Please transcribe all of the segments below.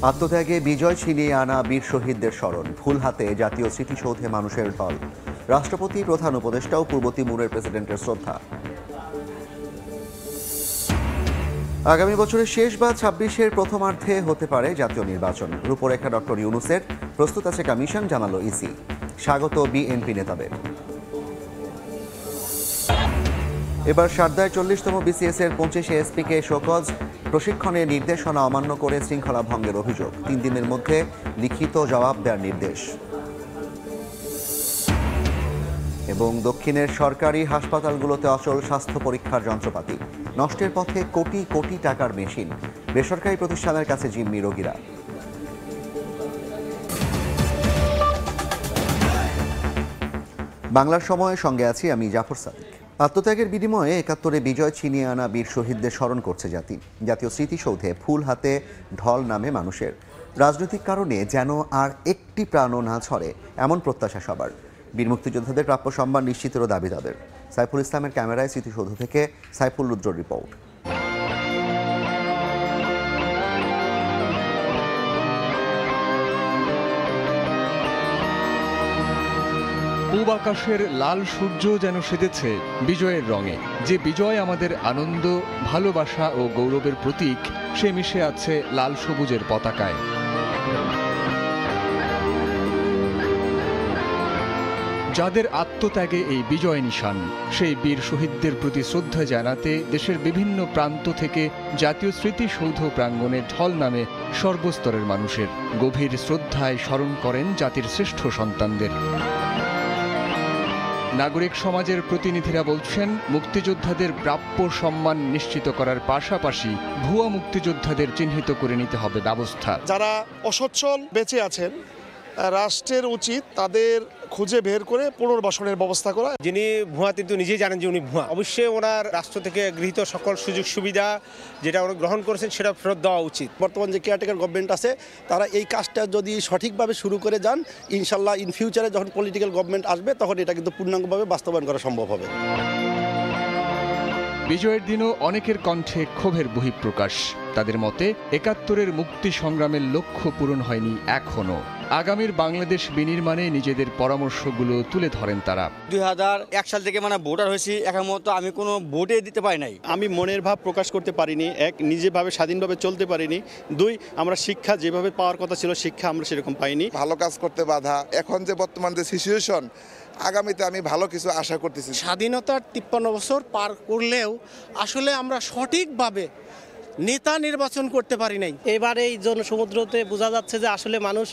আত্মত্যাগে বিজয় ছিনিয়ে আনা বীর শহীদদের স্মরণ, ফুল হাতে জাতীয় স্মৃতিসৌধে মানুষের ঢল। রাষ্ট্রপতি, প্রধান উপদেষ্টা ও পূর্ব তিমুরের প্রেসিডেন্টের শ্রদ্ধা। আগামী বছরের শেষ বা ২৬-এর প্রথমার্ধে হতে পারে জাতীয় নির্বাচন। রূপরেখা ডক্টর ইউনূসের, প্রস্তুত আছে কমিশন, জানালো ইসি। স্বাগত বিএনপি নেতাদের। এবার সারদায় ৪০তম বিসিএস-এর ২৫ এসপিকে শোকজ, প্রশিক্ষণে নির্দেশনা অমান্য করে শৃঙ্খলা ভঙ্গের অভিযোগ। ৩ দিনের মধ্যে লিখিত জবাব দেওয়ার নির্দেশ। এবং দক্ষিণের সরকারি হাসপাতালগুলোতে অচল স্বাস্থ্য পরীক্ষার যন্ত্রপাতি, নষ্টের পথে কোটি কোটি টাকার মেশিন। বেসরকারি প্রতিষ্ঠানের কাছে জিম্মি রোগীরা। বাংলার সময়ের সঙ্গে আছি আমি জাফর সাদিক। আত্মত্যাগের বিনিময়ে ৭১-এ বিজয় ছিনিয়ে আনা বীর শহীদদের স্মরণ করছে জাতি। জাতীয় স্মৃতিসৌধে ফুল হাতে ঢল নামে মানুষের। রাজনৈতিক কারণে যেন আর একটি প্রাণও না ছড়ে, এমন প্রত্যাশা সবার। বীর মুক্তিযোদ্ধাদের প্রাপ্য সম্মান নিশ্চিতেরও দাবি তাদের। সাইফুল ইসলামের ক্যামেরায় স্মৃতিসৌধ থেকে সাইফুল রুদ্রর রিপোর্ট। পূব আকাশের লাল সূর্য যেন সেজেছে বিজয়ের রঙে। যে বিজয় আমাদের আনন্দ, ভালোবাসা ও গৌরবের প্রতীক, সে মিশে আছে লাল সবুজের পতাকায়। যাদের আত্মত্যাগে এই বিজয় নিশান, সেই বীর শহীদদের প্রতি শ্রদ্ধা জানাতে দেশের বিভিন্ন প্রান্ত থেকে জাতীয় স্মৃতিসৌধ প্রাঙ্গণে ঢল নামে সর্বস্তরের মানুষের। গভীর শ্রদ্ধায় স্মরণ করেন জাতির শ্রেষ্ঠ সন্তানদের। নাগরিক সমাজের প্রতিনিধিরা বলছেন, মুক্তিযোদ্ধাদের প্রাপ্য সম্মান নিশ্চিত করার পাশাপাশি ভুয়া মুক্তিযোদ্ধাদের চিহ্নিত করে নিতে হবে ব্যবস্থা। যারা অসচ্ছল বেঁচে আছেন, রাষ্ট্রের উচিত তাদের খুঁজে বের করে পুনর্বাসনের ব্যবস্থা করা। যিনি ভুয়া কিন্তু নিজেই জানেন যে উনি ভুয়া। অবশ্যই ওনার রাষ্ট্র থেকে গৃহীত সকল সুযোগ সুবিধা যেটা ওরা গ্রহণ করেছেন সেটা ফেরত দেওয়া উচিত। বর্তমান যে কেয়ারটেকার গভর্নমেন্ট আছে, তারা এই কাজটা যদি সঠিকভাবে শুরু করে যান, ইনশাল্লাহ ইন ফিউচারে যখন পলিটিক্যাল গভর্নমেন্ট আসবে তখন এটা কিন্তু পূর্ণাঙ্গভাবে বাস্তবায়ন করা সম্ভব হবে। বিজয়ের দিনও অনেকের কণ্ঠে ক্ষোভের বহিঃপ্রকাশ। তাদের মতে, ৭১-এর মুক্তি সংগ্রামের লক্ষ্য পূরণ হয়নি এখনো। আগামীর বাংলাদেশ বিনির্মাণে নিজেদের পরামর্শগুলো তুলে ধরেন তারা। ২০০১ সাল থেকে ভোটার হয়েছি, এখন মতো আমি কোনো ভোটে দিতে পারি নাই। আমি মনের ভাব প্রকাশ করতে পারিনি। এক, নিজেভাবে স্বাধীনভাবে চলতে পারিনি। দুই, আমরা শিক্ষা যেভাবে পাওয়ার কথা ছিল, শিক্ষা আমরা সেরকম পাইনি। ভালো কাজ করতে বাধা। এখন যে বর্তমান যে সিচুয়েশন, আগামীতে আমি ভালো কিছু আশা করতেছি। স্বাধীনতার ৫৩ বছর পার করলেও আসলে আমরা সঠিকভাবে নেতা নির্বাচন করতে পারি নাই। এবারে এই জনসমুদ্রতে বোঝা যাচ্ছে যে আসলে মানুষ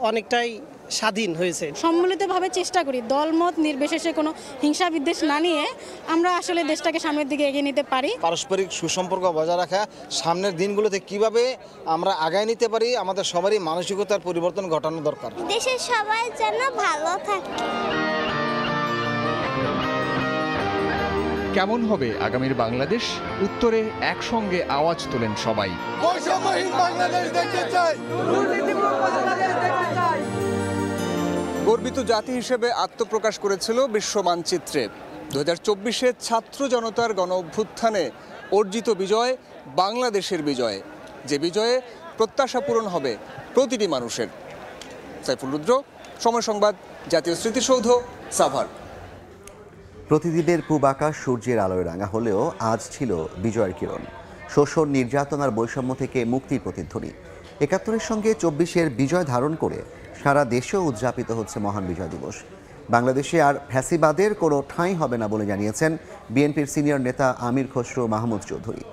অনেকটাই স্বাধীন হয়েছে। সম্মিলিতভাবে চেষ্টা করি, দলমত নির্বিশেষে কোনো হিংসা বিদ্বেষ না নিয়ে আমরা আসলে দেশটাকে সামনের দিকে এগিয়ে নিতে পারি। পারস্পরিক সুসম্পর্ক বজায় রাখা, সামনের দিনগুলোতে কিভাবে আমরা আগায় নিতে পারি, আমাদের সবারই মানসিকতার পরিবর্তন ঘটানো দরকার। দেশের সবাই যেন ভালো থাকে। কেমন হবে আগামীর বাংলাদেশ? উত্তরে একসঙ্গে আওয়াজ তোলেন সবাই। গর্বিত জাতি হিসেবে আত্মপ্রকাশ করেছিল বিশ্ব মানচিত্রে। ২০২৪-এ ছাত্র জনতার গণ অভ্যুত্থানে অর্জিত বিজয় বাংলাদেশের বিজয়, যে বিজয়ে প্রত্যাশা পূরণ হবে প্রতিটি মানুষের। সাইফুল রুদ্র, সময় সংবাদ, জাতীয় স্মৃতিসৌধ, সাভার। প্রতিদিনের পূব আকাশ সূর্যের আলোয় রাঙা হলেও আজ ছিল বিজয়ের কিরণ। শোষণ, নির্যাতন আর বৈষম্য থেকে মুক্তির প্রতিধ্বনি। ৭১-এর সঙ্গে ২৪-এর বিজয় ধারণ করে সারা দেশেও উদযাপিত হচ্ছে মহান বিজয় দিবস। বাংলাদেশে আর ফ্যাসিবাদের কোনো ঠাঁই হবে না বলে জানিয়েছেন বিএনপির সিনিয়র নেতা আমির খসরু মাহমুদ চৌধুরী।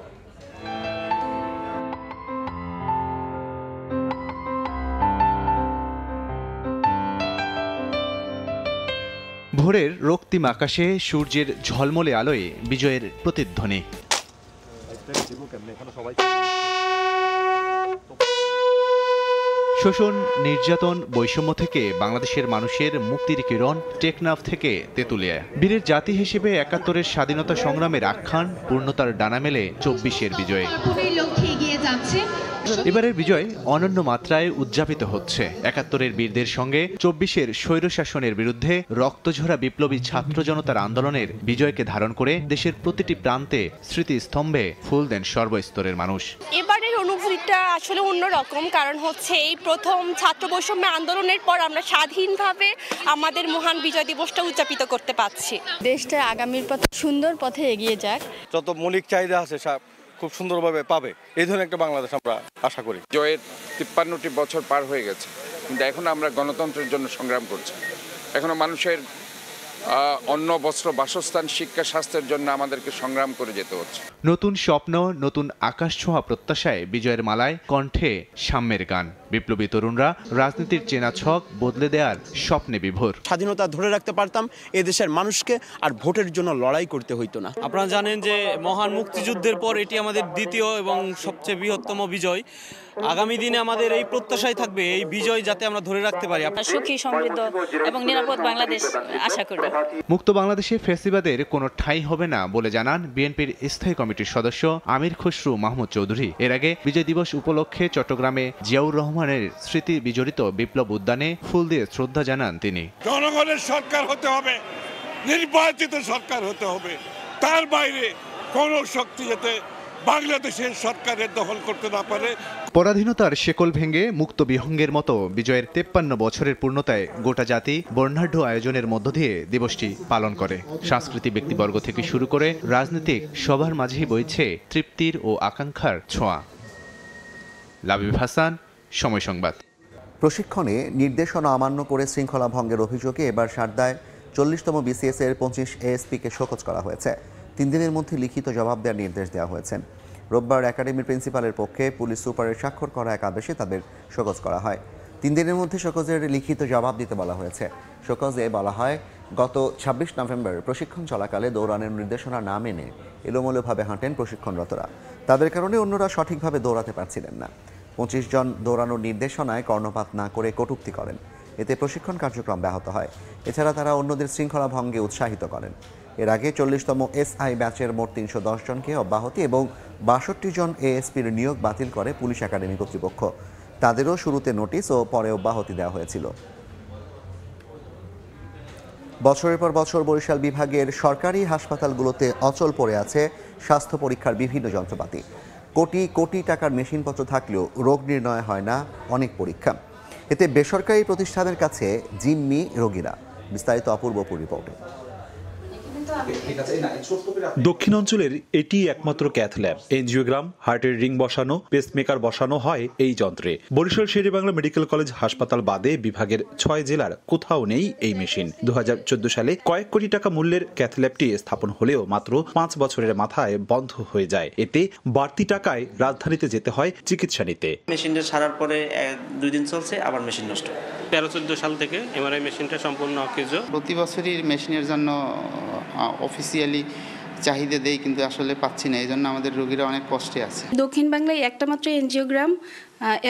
ভোরের রক্তিম আকাশে সূর্যের ঝলমলে আলোয় বিজয়ের প্রতিধ্বনি। শোষণ, নির্যাতন, বৈষম্য থেকে বাংলাদেশের মানুষের মুক্তির কিরণ টেকনাফ থেকে তেঁতুলিয়া। বীরের জাতি হিসেবে ৭১-এর স্বাধীনতা সংগ্রামের আখ্যান পূর্ণতার ডানা মেলে ২৪-এর বিজয়ে। এবারের বিজয় অনন্য মাত্রায় উদযাপিত হচ্ছে। ৭১-এর বীরদের সঙ্গে ২৪-এর স্বৈরশাসনের বিরুদ্ধে রক্তঝরা বিপ্লবী ছাত্র জনতার আন্দোলনের বিজয়কে ধারণ করে দেশের প্রতিটি প্রান্তে স্মৃতিস্তম্ভে ফুল দেন সর্বস্তরের মানুষ। এবারের অনুভূতিটা আসলে অন্যরকম, কারণ হচ্ছে এই প্রথম ছাত্র বৈষম্য আন্দোলনের পর আমরা স্বাধীনভাবে আমাদের মহান বিজয় দিবসটা উদযাপিত করতে পারছি। দেশটা আগামীর পথে সুন্দর পথে এগিয়ে যাক। যত মৌলিক চাহিদা আছে সব খুব সুন্দরভাবে পাবে, এই ধরনের একটা বাংলাদেশ আমরা আশা করি। জয়ের ৫৩টি বছর পার হয়ে গেছে, কিন্তু এখন আমরা গণতন্ত্রের জন্য সংগ্রাম করছি। এখনো মানুষের অন্ন, বস্ত্র, বাসস্থান, শিক্ষা, স্বাস্থ্যের জন্য আমাদেরকে সংগ্রাম করে যেতে হচ্ছে। নতুন স্বপ্ন, নতুন আকাশ ছোঁয়া প্রত্যাশায় বিজয়ের মালায় কণ্ঠে সাম্যের গান। বিপ্লবী তরুণরা রাজনীতির চেনা ছক বদলে দেওয়ার স্বপ্নে বিভোর। স্বাধীনতা ধরে রাখতে পারতাম, এদেশের মানুষকে আর ভোটের জন্য লড়াই করতে হইতো না। আপনারা জানেন যে মহান মুক্তিযুদ্ধের পর এটি আমাদের দ্বিতীয় এবং সবচেয়ে বৃহত্তম বিজয়। আগামী দিনে আমাদের এই প্রত্যাশাই থাকবে এই বিজয় যাতে আমরা ধরে রাখতে পারি। সুখী, সমৃদ্ধ এবং নিরাপদ বাংলাদেশ আশা করি। মুক্ত বাংলাদেশে ফ্যাসিবাদের কোনো ঠাঁই হবে না বলে জানান বিএনপির স্থায়ী কমিটির সদস্য আমির খসরু মাহমুদ চৌধুরী। এর আগে বিজয় দিবস উপলক্ষে চট্টগ্রামে জিয়াউর রহমানের স্মৃতি বিজড়িত বিপ্লব উদ্যানে ফুল দিয়ে শ্রদ্ধা জানান তিনি। জনগণের সরকার হতে হবে, নির্বাচিত সরকার হতে হবে, তার বাইরে কোন শক্তি যাতে বাংলাদেশের সরকারের দখল করতে না পারে। পরাধীনতার শেকল ভেঙে মুক্ত বিহঙ্গের মতো বিজয়ের ৫৩ বছরের পূর্ণতায় গোটা জাতি বর্ণাঢ্য আয়োজনের মধ্য দিয়ে দিবসটি পালন করে। সাংস্কৃতিক ব্যক্তিবর্গ থেকে শুরু করে রাজনৈতিক সবার মাঝেই বইছে তৃপ্তির ও আকাঙ্ক্ষার ছোঁয়া। লাবিব হাসান, সময় সংবাদ। প্রশিক্ষণে নির্দেশনা অমান্য করে শৃঙ্খলা ভঙ্গের অভিযোগে এবার সারদায় ৪০তম বিসিএস এর ২৫ এএসপিকে শোকজ করা হয়েছে। ৩ দিনের মধ্যে লিখিত জবাব দেওয়ার নির্দেশ দেওয়া হয়েছে। রোববার একাডেমির প্রিন্সিপালের পক্ষে পুলিশ সুপারের স্বাক্ষর করা এক আদেশে তাদের শোকজ করা হয়। ৩ দিনের মধ্যে শোকজের লিখিত জবাব দিতে বলা হয়েছে। শোকজে বলা হয়, গত ২৬ নভেম্বর প্রশিক্ষণ চলাকালে দৌড়ানোর নির্দেশনা না মেনে এলোমেলোভাবে হাঁটেন প্রশিক্ষণরতরা। তাদের কারণে অন্যরা সঠিকভাবে দৌড়াতে পারছিলেন না। ২৫ জন দৌড়ানোর নির্দেশনায় কর্ণপাত না করে কটূক্তি করেন। এতে প্রশিক্ষণ কার্যক্রম ব্যাহত হয়। এছাড়া তারা অন্যদের শৃঙ্খলা ভঙ্গে উৎসাহিত করেন। এর আগে ৪০তম এসআই ব্যাচের মোট ৩১০ জনকে অব্যাহতি এবং ৬২ জন এএসপির নিয়োগ বাতিল করে পুলিশ একাডেমি কর্তৃপক্ষ। তাদেরও শুরুতে নোটিশ ও পরে অব্যাহতি দেওয়া হয়েছিল। বছরের পর বছর বরিশাল বিভাগের সরকারি হাসপাতালগুলোতে অচল পড়ে আছে স্বাস্থ্য পরীক্ষার বিভিন্ন যন্ত্রপাতি। কোটি কোটি টাকার মেশিনপত্র থাকলেও রোগ নির্ণয় হয় না অনেক পরীক্ষা। এতে বেসরকারি প্রতিষ্ঠানের কাছে জিম্মি রোগীরা। বিস্তারিত অপূর্বপুর রিপোর্টে। দক্ষিণাঞ্চলের এটি একমাত্র ক্যাথ ল্যাব। এনজিওগ্রাম, হার্টের রিং বসানো, পেসমেকার বসানো হয় এই যন্ত্রে। বরিশাল শেরেবাংলা মেডিকেল কলেজ হাসপাতাল বাদে বিভাগের ৬ জেলার কোথাও নেই এই মেশিন। ২০১৪ সালে কয়েক কোটি টাকা মূল্যের ক্যাথ ল্যাবটি স্থাপন হলেও মাত্র ৫ বছরের মাথায় বন্ধ হয়ে যায়। এতে বাড়তি টাকায় রাজধানীতে যেতে হয় চিকিৎসা নিতে। মেশিনটা সারার পরে ২ দিন চলছে, আবার মেশিন নষ্ট। ১৩-১৪ সাল থেকে এমআরআই মেশিনটা সম্পূর্ণ অকেজ। প্রতি বছরই মেশিনের জন্য অফিসিয়ালি চাহিদা দেই, কিন্তু আসলে পাচ্ছি না। এই জন্য আমাদের রোগীরা অনেক কষ্টে আছে। দক্ষিণ বাংলায় একটা মাত্র এনজিওগ্রাম,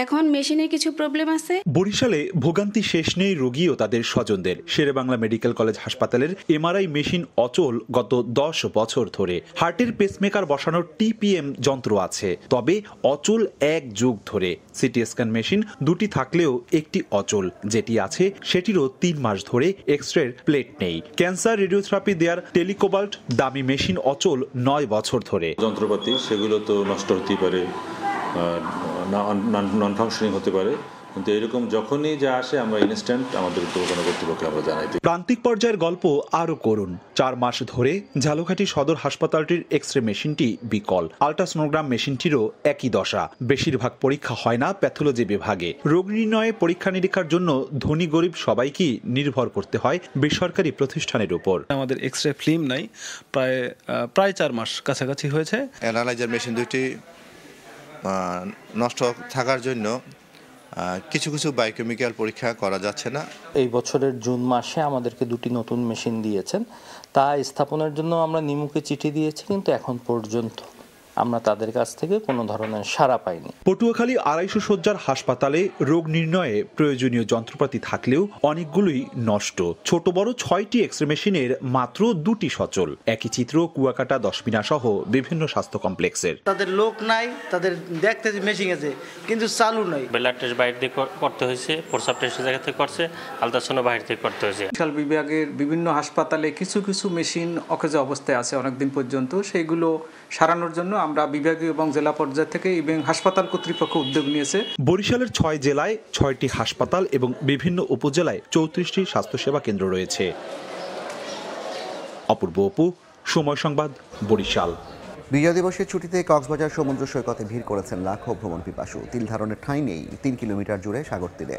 এখন মেশিনের কিছু প্রবলেম আছে। বরিশালে ভোগান্তি শেষ নেই রোগী ও তাদের স্বজনদের। শেরেবাংলা মেডিকেল কলেজ হাসপাতালের এমআরআই মেশিন অচল গত ১০ বছর ধরে। হার্টের পেসমেকার বসানোর টিপিএম যন্ত্র আছে, তবে অচল ১ যুগ ধরে। সিটি স্ক্যান মেশিন ২টি থাকলেও একটি অচল, যেটি আছে সেটিরও ৩ মাস ধরে এক্সরের প্লেট নেই। ক্যান্সার রেডিওথেরাপি দেওয়ার টেলিকোবাল্ট দামি মেশিন অচল ৯ বছর ধরে। যন্ত্রপাতি সেগুলো তো নষ্ট হতেই পারে, নন ফাংশনিং হতে পারে, কিন্তু এরকম যখনই যা আসে আমরা ইনস্ট্যান্ট আমাদের দোকানের কর্তৃপক্ষকে আমরা জানাই দিই। প্রান্তিক পর্যায়ের গল্প আরও করুন। ৪ মাস ধরে ঝালকাঠি সদর হাসপাতালটির এক্সরে মেশিনটি বিকল। আল্ট্রাসোনোগ্রাম মেশিনটিরও একই দশা। বেশিরভাগ পরীক্ষা হয় না প্যাথোলজি বিভাগে। রোগ নির্ণয়ে পরীক্ষা নিরীক্ষার জন্য ধনী গরিব সবাইকেই নির্ভর করতে হয় বেসরকারি প্রতিষ্ঠানের উপর। আমাদের এক্সরে ফিল্ম নাই, প্রায় ৪ মাস কাছাকাছি হয়েছে। অ্যানালাইজার মেশিন দুটি নষ্ট থাকার জন্য কিছু কিছু বায়োকেমিক্যাল পরীক্ষা করা যাচ্ছে না। এই বছরের জুন মাসে আমাদেরকে 2টি নতুন মেশিন দিয়েছেন, তা স্থাপনের জন্য আমরা নিমুকে চিঠি দিয়েছি, কিন্তু এখন পর্যন্ত আমরা তাদের কাছ থেকে কোনো ধরনের সাড়া পাইনি। পটুয়াখালী 250 শয্যার হাসপাতালে রোগ নির্ণয়ে প্রয়োজনীয় যন্ত্রপাতি থাকলেও অনেকগুলোই নষ্ট। ছোট বড় 6টি এক্সরে মেশিনের মাত্র 2টি সচল। একই চিত্র কুয়াকাটা 10 মিনা সহ বিভিন্ন স্বাস্থ্য কমপ্লেক্সের। তাদের লোক নাই, তাদের দেখতে মেশিন আছে কিন্তু চালু নাই। ব্লাড টেস্ট বাইরে থেকে করতে হয়েছে, প্রস্রাব টেস্ট জায়গা থেকে করছে, আলট্রাসাউন্ড বাইরে থেকে করতে হয়েছে। বিশাল বিভাগের বিভিন্ন হাসপাতালে কিছু কিছু মেশিন অকেজো অবস্থায় আছে অনেকদিন পর্যন্ত, সেইগুলো সারানোর জন্য আমরা বিভাগীয় এবং জেলা পর্যায় থেকে এবং হাসপাতাল কর্তৃপক্ষ উদ্যোগ নিয়েছে। বরিশালের 6 জেলায় 6টি হাসপাতাল এবং বিভিন্ন উপজেলায় 34টি স্বাস্থ্যসেবা কেন্দ্র রয়েছে। অপূর্ব অপু, সময় সংবাদ, বরিশাল। বিজয় দিবসের ছুটিতে কক্সবাজার সমুদ্র সৈকতে ভিড় করেছেন লাখো ভ্রমণ পিপাসু। তিল ধারণের ঠাঁই নেই 3 কিলোমিটার জুড়ে সাগর তীরে।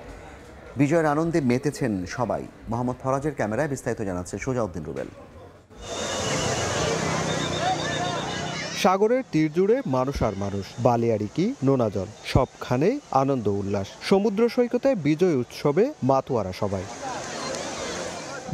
বিজয়ের আনন্দে মেতেছেন সবাই। মোহাম্মদ ফরাজের ক্যামেরায় বিস্তারিত জানাচ্ছে সোজাউদ্দিন রুবেল। সাগরের তীর জুড়ে মানুষ আর মানুষ, বালিয়াড়িকি, নোনাজল, সবখানে আনন্দ উল্লাস। সমুদ্র সৈকতে বিজয় উৎসবে মাতোয়ারা সবাই।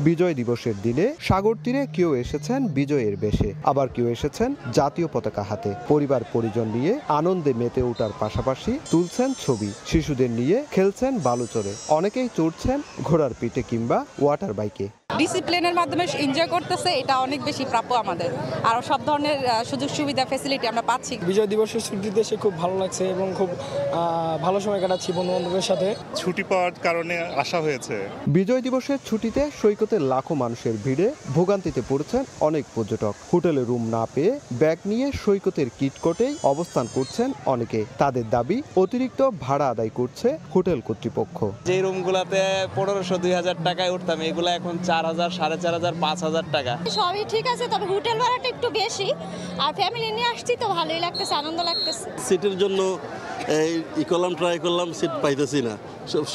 বিজয় দিবসের দিনে সাগর তীরে কেউ এসেছেন বিজয়ের বেশে, আবার কেউ এসেছেন জাতীয় পতাকা হাতে। পরিবার পরিজন নিয়ে আনন্দে মেতে ওঠার পাশাপাশি তুলছেন ছবি। শিশুদের নিয়ে খেলছেন বালুচরে, অনেকেই চড়ছেন ঘোড়ার পিঠে কিংবা ওয়াটার বাইকে। ডিসিপ্লিনের মাধ্যমে এনজয় করতেছে, এটা অনেক বেশি প্রাপ্য আমাদের। আর সব ধরনের সুযোগ সুবিধা ফ্যাসিলিটি আমরা পাচ্ছি। বিজয় দিবসের ছুটিতে এসে খুব ভালো লাগছে এবং খুব ভালো সময় কাটাচ্ছি বন্ধু বান্ধবের সাথে। ছুটি পাওয়ার কারণে আসা হয়েছে। বিজয় দিবসের ছুটিতে সৈকতে লাখো মানুষের ভিড়ে ভোগান্তিতে পড়েছেন অনেক পর্যটক। হোটেলে রুম না পেয়ে ব্যাগ নিয়ে সৈকতের কিটকটেই অবস্থান করছেন অনেকে। তাদের দাবি অতিরিক্ত ভাড়া আদায় করছে হোটেল কর্তৃপক্ষ। যে রুমগুলোতে 1500-2000 টাকায় উঠতাম, এগুলো এখন 4000, 4500, 5000 টাকা। সবই ঠিক আছে, তবে হোটেল ভাড়াটা একটু বেশি। আর ফ্যামিলি নিয়ে আসছি তো ভালোই লাগতেছে, আনন্দ লাগতেছে। সিটের জন্য এই করলাম, ট্রাই করলাম, সিট পাইতেছি না,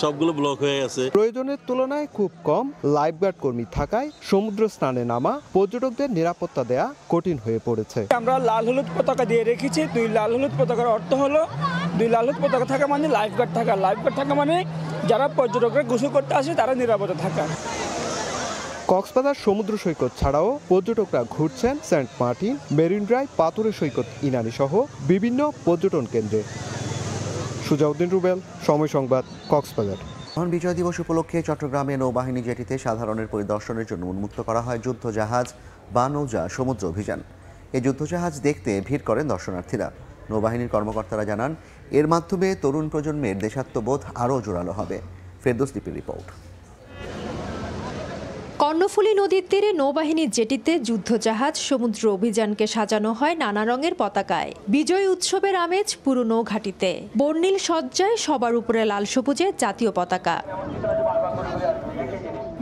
সবগুলো ব্লক হয়ে গেছে। প্রয়োজনের তুলনায় খুব কম লাইফগার্ড কর্মী থাকায় সমুদ্র স্নানে নামা পর্যটকদের নিরাপত্তা দেয়া কঠিন হয়ে পড়েছে। আমরা লাল হলুদ পতাকা দিয়ে রেখেছি। 2 লাল হলুদ পতাকার অর্থ হলো 2 লাল হলুদ পতাকা থাকা মানে লাইফগার্ড থাকা। লাইফগার্ড থাকা মানে যারা পর্যটকরা গোসল করতে আসে তারা নিরাপদে থাকা। কক্সবাজার সমুদ্র সৈকত ছাড়াও পর্যটকরা ঘুরছেন সেন্ট মার্টিন, মেরিন ড্রাইভ, পাথুরে সৈকত, ইনানি সহ বিভিন্ন পর্যটন কেন্দ্রে। সুজাউদ্দিন রুবেল, সময় সংবাদ, কক্সবাজার। মহান বিজয় দিবস উপলক্ষে চট্টগ্রামে নৌবাহিনী জেটিতে সাধারণের পরিদর্শনের জন্য উন্মুক্ত করা হয় যুদ্ধজাহাজ বা নৌজা সমুদ্র অভিযান। এই যুদ্ধজাহাজ দেখতে ভিড় করেন দর্শনার্থীরা। নৌবাহিনীর কর্মকর্তারা জানান, এর মাধ্যমে তরুণ প্রজন্মের দেশাত্মবোধ আরও জোরালো হবে। ফেরদৌস লিপির রিপোর্ট। কর্ণফুলী নদীর তীরে নৌবাহিনীর জেটিতে যুদ্ধজাহাজ সমুদ্র অভিযানকে সাজানো হয় নানা রঙের পতাকায়। বিজয় উৎসবের আমেজ পুরো নৌঘাটিতে। বর্ণিল সজ্জায় সবার উপরে লাল সবুজের জাতীয় পতাকা।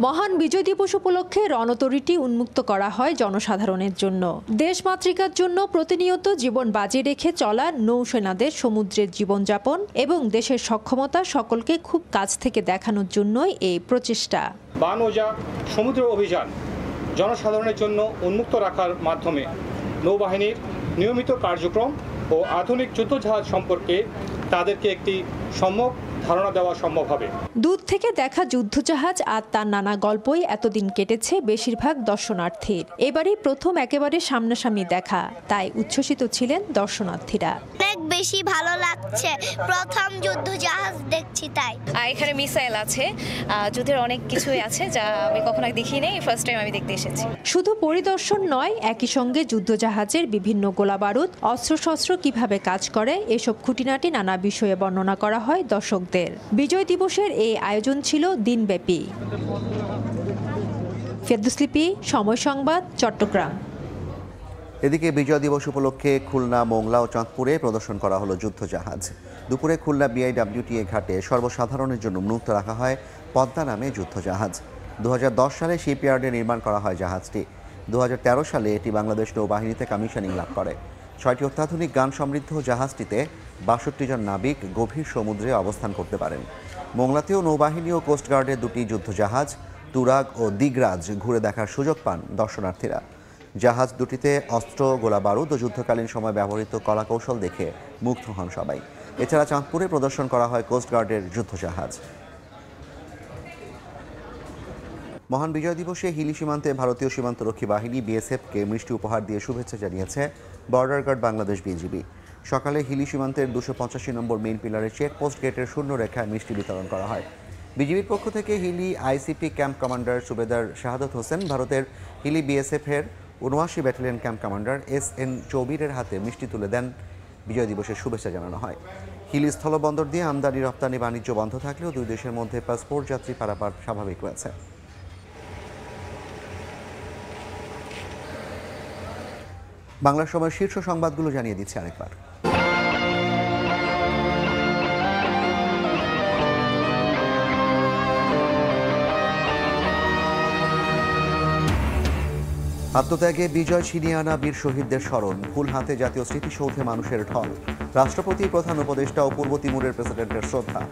মহান বিজয় দিবস উপলক্ষে রণতরীটি উন্মুক্ত করা হয় জনসাধারণের জন্য। দেশমাতৃকার জন্য প্রতিনিয়ত জীবন বাজি রেখে চলা নৌসেনাদের সমুদ্রের জীবনযাপন এবং দেশের সক্ষমতা সকলকে খুব কাছ থেকে দেখানোর জন্যই এই প্রচেষ্টা। বানৌজা সমুদ্র অভিযান জনসাধারণের জন্য উন্মুক্ত রাখার মাধ্যমে নৌবাহিনীর নিয়মিত কার্যক্রম ও আধুনিক যুদ্ধজাহাজ সম্পর্কে তাদেরকে একটি সম্যক ধারণা দেওয়া সম্ভব হবে। দূর থেকে দেখা যুদ্ধজাহাজ আর তার নানা গল্পই এতদিন কেটেছে বেশিরভাগ দর্শনার্থীর। এবারই প্রথম একেবারে সামনাসামনি দেখা, তাই উচ্ছ্বসিত ছিলেন দর্শনার্থীরা। অনেক বেশি ভালো লাগছে, প্রথম যুদ্ধজাহাজ দেখছি তাই। এখানে মিসাইল আছে, যুদ্ধের অনেক কিছুই আছে যা আমি কখনো দেখিনি, ফার্স্ট টাইম আমি দেখতে এসেছি। শুধু পরিদর্শন নয়, একই সঙ্গে যুদ্ধজাহাজের বিভিন্ন গোলাবারুদ, অস্ত্রশস্ত্র কিভাবে কাজ করে এসব খুঁটিনাটি নানা বিষয়ে বর্ণনা করা হয় দর্শকদের। বিজয় দিবসের এই আয়োজন ছিল দিনব্যাপী। ফেরদৌস লিপি, সময় সংবাদ, চট্টগ্রাম। এদিকে বিজয় দিবস উপলক্ষে খুলনা, মোংলা ও চাঁদপুরে প্রদর্শন করা হলো যুদ্ধজাহাজ। দুপুরে খুলনা BIWTA ঘাটে সর্বসাধারণের জন্য উন্মুক্ত রাখা হয় পদ্মা নামে যুদ্ধজাহাজ। 2010 সালে শিপইয়ার্ডে নির্মাণ করা হয় জাহাজটি। 2013 সালে এটি বাংলাদেশ নৌবাহিনীতে কমিশনিং লাভ করে। 6টি অত্যাধুনিক গান সমৃদ্ধ জাহাজটিতে 62 জন নাবিক গভীর সমুদ্রে অবস্থান করতে পারেন। মোংলাতেও নৌবাহিনী ও কোস্টগার্ডের 2টি যুদ্ধজাহাজ তুরাগ ও দিগরাজ ঘুরে দেখার সুযোগ পান দর্শনার্থীরা। জাহাজ দুটিতে অস্ত্র, গোলাবারুদ ও যুদ্ধকালীন সময় ব্যবহৃত কলাকৌশল দেখে মুগ্ধ হন সবাই। এছাড়া চাঁদপুরে প্রদর্শন করা হয় কোস্টগার্ডের যুদ্ধজাহাজ। মহান বিজয় দিবসে হিলি সীমান্তে ভারতীয় সীমান্তরক্ষী বাহিনী বিএসএফকে মিষ্টি উপহার দিয়ে শুভেচ্ছা জানিয়েছে বর্ডার গার্ড বাংলাদেশ বিজিবি। সকালে হিলি সীমান্তের 285 নম্বর মেইন পিলারের চেকপোস্ট গেটের শূন্য রেখায় মিষ্টি বিতরণ করা হয়। বিজিবির পক্ষ থেকে হিলি আইসিপি ক্যাম্প কমান্ডার সুবেদার শাহাদত হোসেন, ভারতের হিলি বিএসএফের ৭৯ ব্যাটালিয়ন ক্যাম্প কমান্ডার SN চৌবিরের হাতে মিষ্টি তুলে দেন। বিজয় দিবসের শুভেচ্ছা জানানো হয়। হিলি স্থলবন্দর দিয়ে আমদানি রপ্তানি বাণিজ্য বন্ধ থাকলেও দুই দেশের মধ্যে পাসপোর্ট যাত্রী পারাপার স্বাভাবিক রয়েছে। বাংলার সময় শীর্ষ সংবাদগুলো জানিয়ে দিচ্ছে আরেকবার। আত্মত্যাগে বিজয় ছিনিয়ে আনা বীর শহীদদের স্মরণ, ফুল হাতে জাতীয় স্মৃতিসৌধে মানুষের ঢল। রাষ্ট্রপতি, প্রধান উপদেষ্টা ও পূর্ব তিমুরের প্রেসিডেন্টের শ্রদ্ধা।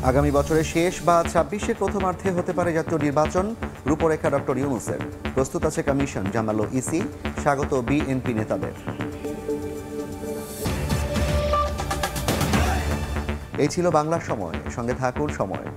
আগামী বছরের শেষ বা ২৬-এর প্রথমার্ধে হতে পারে জাতীয় নির্বাচন, রূপরেখা ডক্টর ইউনূসের। প্রস্তুত আছে কমিশন, জানালো ইসি। স্বাগত বিএনপি নেতাদের। এই ছিল বাংলার সময়। সঙ্গে থাকুন সময়।